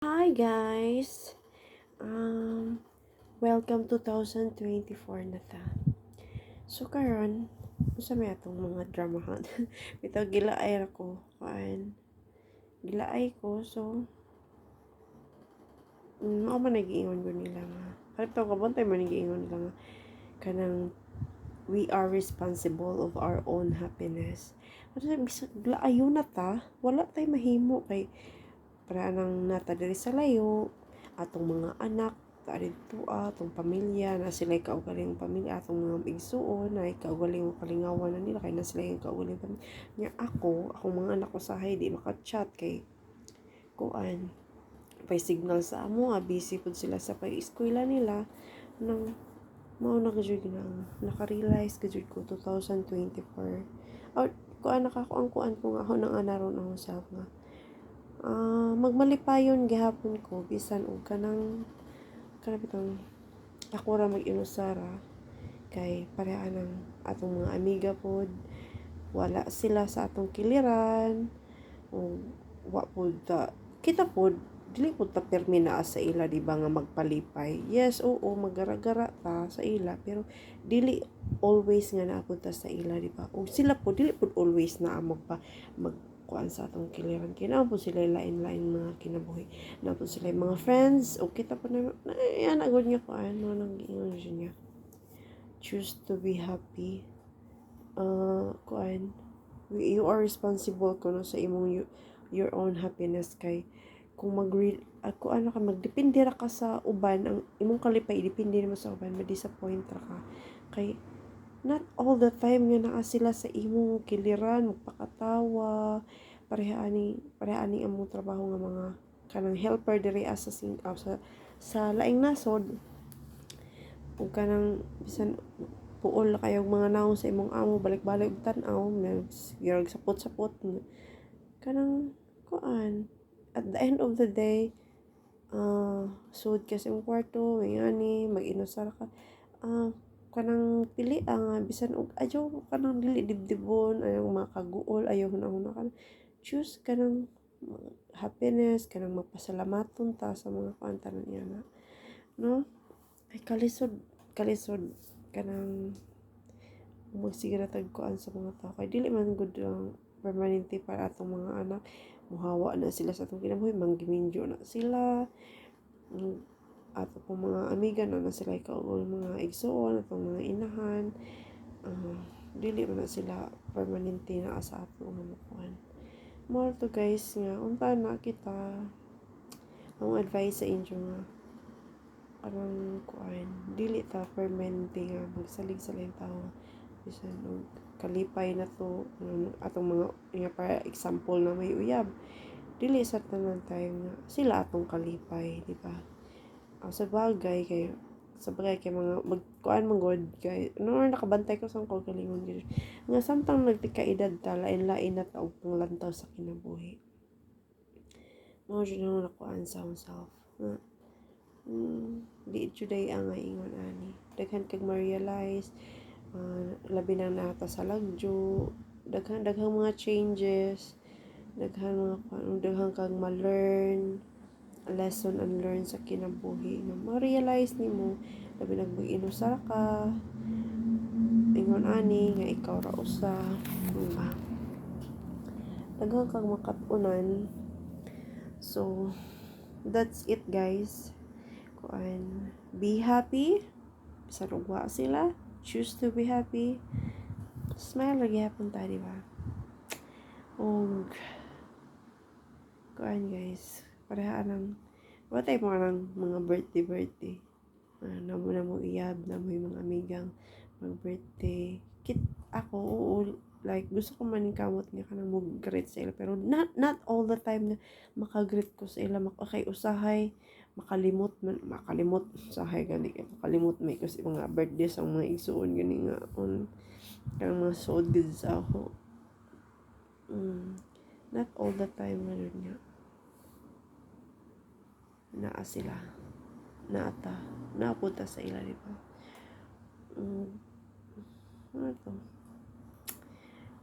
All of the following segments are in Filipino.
Hi guys! Um, Welcome 2024 na ta. So karon, unsa may atong mga dramahan? Bitaw gilaay ra ko. Kuan. Gilaay ko so mao man nagiingon ko nila nga. Kaliptaw ka buntay man nagiingon nila nga kanang we are responsible of our own happiness. Ano sa bisag laayo na ta, wala tay mahimo kay para nang nata diri sa layo atong mga anak dito atong pamilya na sila kaugaling pamilya atong mga igsuon na kaugaling kalingawan na nila kay na sila yung kaugaling pamilya nya akong mga anak usahay di maka-chat kay kuan pay signal sa amo busy pud sila sa pag-eskwela nila nang mao na gajud na naka-realize gajud ko 2024 kuan kuan ko nga ako nang anaron ako self nga magmalipayon gihapon ko bisan og kanang bitong ako ra mag-inusara kay pareha ng atong mga amiga pod wala sila sa atong kiliran o wa pod ta kita pod dili pod ta permi naa sa ila di ba nga magpalipay. Yes, oo, magara-gara ta sa ila pero dili always nga naapod ta sa ila di ba, o sila po dili pod always naa magkuan sa atong kiliran kay naa po sila lain-lain mga kinabuhi na po sila mga friends o kita po na yan agad niya ko ano nang ingon niya choose to be happy. Kuan you are responsible kuno sa imong your own happiness kay kung ako ano ka magdepende ra ka sa uban ang imong kalipay depende mo sa uban ma-disappoint ra ka kay not all the time nga naa sila sa imong kiliran magpakatawa pareha ani among trabaho nga mga kanang helper diri sa laing nasod ug kanang bisan puol kayong mga naong sa imong amo balik-balik og tan-aw girag sapot-sapot kanang kuan at the end of the day sud ka sa imong kwarto ngani mag-inusara ka kanang pili nga bisan og adyo kanang dili dibdibon ayaw makaguol ayaw hunahuna ka choose kanang happiness kanang magpasalamaton ta sa mga kuan tanan niya na no ay kalisod kanang magsigara tag kuan sa mga tao kay dili man gud permanente para atong mga anak muhawa na sila sa atong kinabuhi manggiminjo na sila ato pong mga amiga na sila ikaw mga igsoon atong mga inahan dili man na sila permanente na sa ato nga kuan more to guys nga unta na kita ang advice sa inyo nga karang kuan dili ta permanente nga magsalig sa lain tao bisan og kalipay na to atong mga nga para example na may uyab dili sa tanan time nga sila atong kalipay di ba sa bagay kay mga magkuan man god kay nakabantay ko sa kagalingon gid nga samtang nagtika edad ta lain-lain na ta og panglantaw sa kinabuhi mao jud ang nakuan sa self nga di juday ang ingon ani daghan kag ma-realize labi na nata sa lagyo daghang mga changes daghan kag ma-learn lesson unlearn sa kinabuhi nga ma-realize nimo labi na mag-inusara ka ingon ani nga ikaw ra usa diba daghan kag makatunan so that's it guys kuan be happy bisan ug wa sila choose to be happy smile lagi hapon ta diba og kuan guys pareha nang watay mga birthday namo na mo iyab na mo mga amigang mag birthday ako oo like gusto ko man kamot nga kanang mo greet sa ila pero not all the time na maka-greet ko sa ila kay usahay makalimot usahay gani kay makalimot may kasi mga birthday sa mga igsuon gani nga on kanang mga suod gid sa ako not all the time nga naa sila naata naapunta sa ila di ba ano to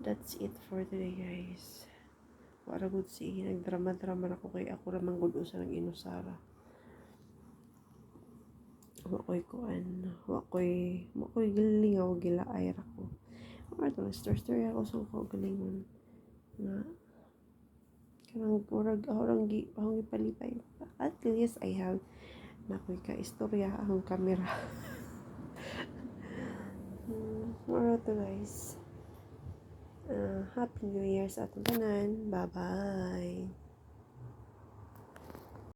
that's it for today guys Wala gud si nagdrama-drama na ko kay ako ra man gud usa ng inusara. Wa ko'y gilingaw gilaay ra ko. Ato na story ako sa ko galingon nga kanang orang gipalipay. At least I have na ko'y ka istorya akong kamera. Alright guys. Happy New Year sa atong tanan. Bye-bye.